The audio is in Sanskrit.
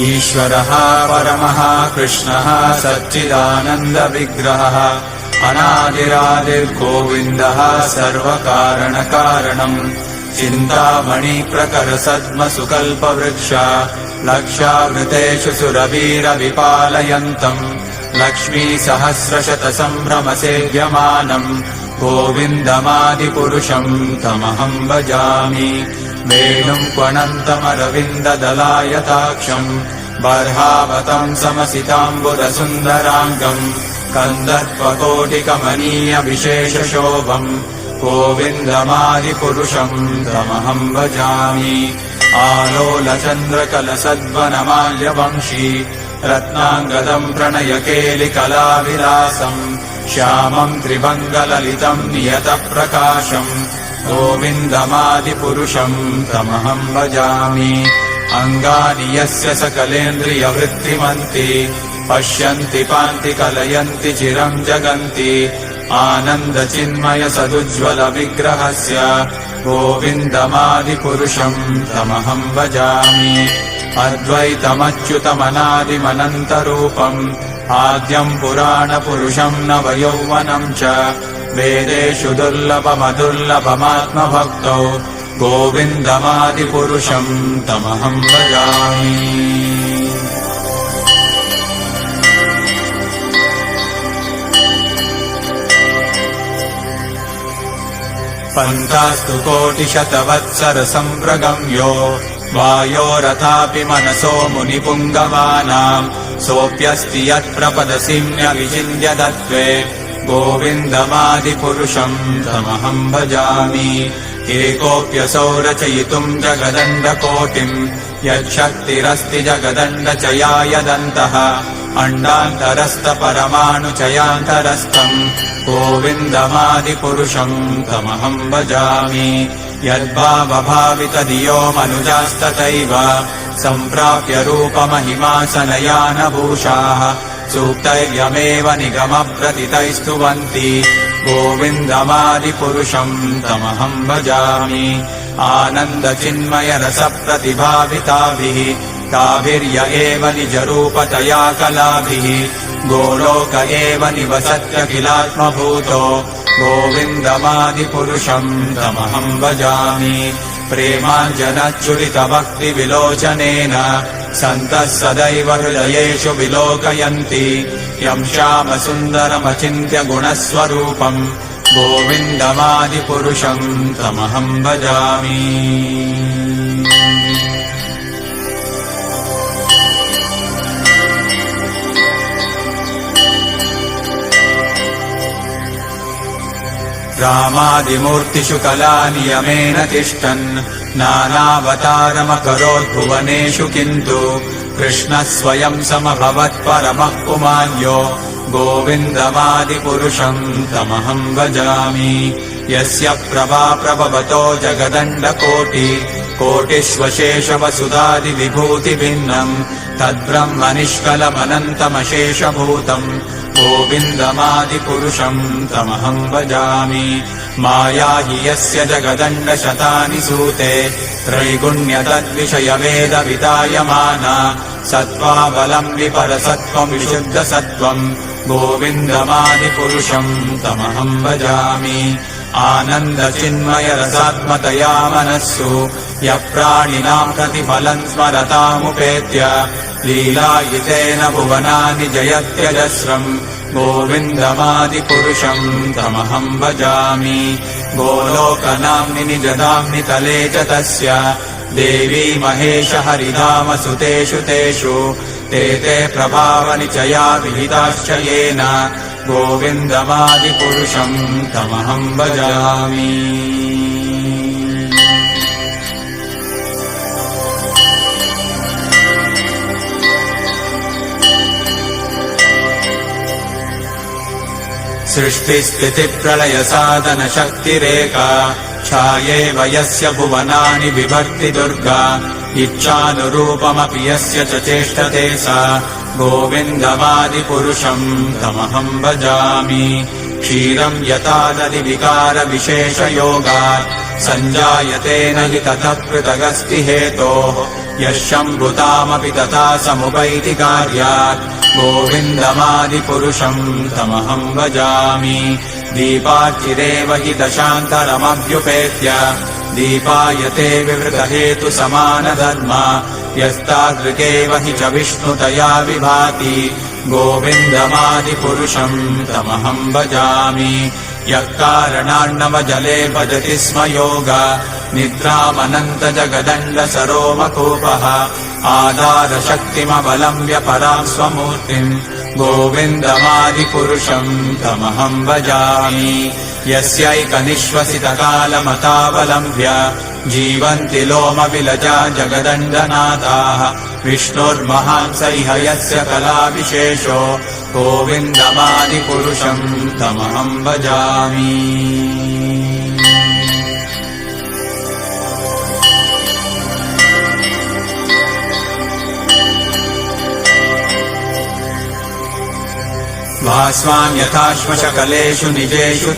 ईश्वरः परमः कृष्णः सच्चिदानन्दविग्रहः अनादिरादिर्गोविन्दः सर्वकारणकारणम् चिन्तामणिप्रकरसद्मसुकल्पवृक्ष लक्षावृतेषु सुरवीरविपालयन्तम् लक्ष्मीसहस्रशतसम्भ्रमसेव्यमानम् गोविन्दमादिपुरुषम् तमहम् भजामि। वेणुम् क्वणन्तमरविन्ददलायताक्षम् बर्हावतम् समसिताम्बुरसुन्दराङ्गम् कन्दर्पकोटिकमनीयविशेषशोभम् गोविन्दमादिपुरुषम् तमहम् भजामि। आलोलचन्द्रकलसद्वनमाल्यवंशी रत्नाङ्गदम् प्रणयकेलिकलाविलासम् श्यामम् त्रिभङ्गललितम् नियतप्रकाशम् गोविन्दमादिपुरुषम् तमहम् भजामि। अङ्गानि यस्य सकलेन्द्रियवृत्तिमन्ति पश्यन्ति पान्ति कलयन्ति चिरम् जगन्ति आनन्दचिन्मय सदुज्ज्वलविग्रहस्य गोविन्दमादिपुरुषम् तमहम् भजामि। अद्वैतमच्युतमनादिमनन्तरूपम् आद्यम् पुराणपुरुषम् नवयौवनम् च वेदेषु दुर्लभमदुर्लभमात्मभक्तौ गोविन्दमादिपुरुषम् तमहम् भजामि। पन्तास्तु कोटिशतवत्सरसम्प्रगम्यो वायोरथापि मनसो मुनिपुङ्गवानाम् सोऽप्यस्ति यत्प्रपदसिम्यविचिन्त्य तत्त्वे गोविन्दमादिपुरुषम् तमहम् भजामि। एकोऽप्यसौ रचयितुम् जगदण्डकोटिम् यच्छक्तिरस्ति जगदण्डचयायदन्तः अण्डान्तरस्थपरमाणुचयान्तरस्थम् गोविन्दमादिपुरुषम् तमहम् भजामि। यद्भावभावितधियो मनुजास्तथैव सम्प्राप्य रूपमहिमासनयानभूषाः सूक्तैर्यमेव निगमप्रतितैस्तुवन्ति गोविन्दमादिपुरुषम् तमहम् भजामि। आनन्दचिन्मयरसप्रतिभाविताभिः ताभिर्य एव निजरूपतया कलाभिः गोलोक एव निवसत्यखिलात्मभूतो गोविन्दमादिपुरुषम् तमहम् भजामि। प्रेमाञ्जनच्चुरितभक्तिविलोचनेन सन्तः सदैव हृदयेषु विलोकयन्ति यम् श्यामसुन्दरमचिन्त्य गुणस्वरूपम् गोविन्दमादिपुरुषम् तमहम् भजामि। रामादिमूर्तिषु कलानियमेन तिष्ठन् नानावतारमकरोद्भुवनेषु किन्तु कृष्णः स्वयं समभवत्परमः पुमान्यो गोविन्दमादिपुरुषम् तमहम् भजामि। यस्य प्रभा प्रभवतो जगदण्डकोटि कोटिष्वशेषवसुधादिविभूतिभिन्नम् तद्ब्रह्म निष्कलमनन्तमशेषभूतम् गोविन्दमादिपुरुषम् तमहम् भजामि। माया हि यस्य जगदण्डशतानि सूते त्रैगुण्यतद्विषयवेदविदायमाना सत्त्वाबलम् विपरसत्त्वम् विशुद्धसत्त्वम् गोविन्दमादिपुरुषम् तमहम् भजामि। आनन्दचिन्मयरसात्मतया मनस्सु यः प्राणिनाम् प्रतिफलम् स्मरतामुपेत्य लीलायितेन भुवनानि जयत्यजस्रम् गोविन्दमादिपुरुषम् तमहम् भजामि। गोलोकनाम्नि निजधाम्नि तले च तस्य देवी महेश हरिधामसुतेषु तेषु ते प्रभावनिचया विहिताश्च येन गोविन्दमादिपुरुषम् तमहम् भजामि। सृष्टिस्थितिप्रलयसाधनशक्तिरेका छायेव यस्य भुवनानि बिभर्ति दुर्गा इच्छानुरूपमपि यस्य च चेष्टते सा गोविन्दमादिपुरुषम् तमहम् भजामि। क्षीरम् यथा दधिविकारविशेषयोगात् सञ्जायते न हि ततः पृथगस्ति हेतोः यः शम्भुतामपि तथा समुपैति कार्यात् गोविन्दमादिपुरुषम् तमहम् भजामि दीपार्चिरेव हि दशान्तरमभ्युपेत्य दीपायते विवृतहेतु समानधर्म यस्तादृकेव हि च विष्णुतया विभाति गोविन्दमादिपुरुषम् तमहम् भजामि यः कारणान्नवजले भजति स्म योग निद्रामनन्तजगदण्डसरोमकूपः आधारशक्तिमवलम्ब्य परां स्वमूर्तिम् गोविन्दमादिपुरुषम् तमहम् भजामि यस्यैकनिश्वसितकालमतावलम्ब्य जीवन्ति लोमविलजा जगदण्डनाथाः विष्णुर्महान् स इह यस्य कलाविशेषो गोविन्दमादिपुरुषम् तमहम् भजामि भास्वान् यथाश्मशकलेषु निजेषु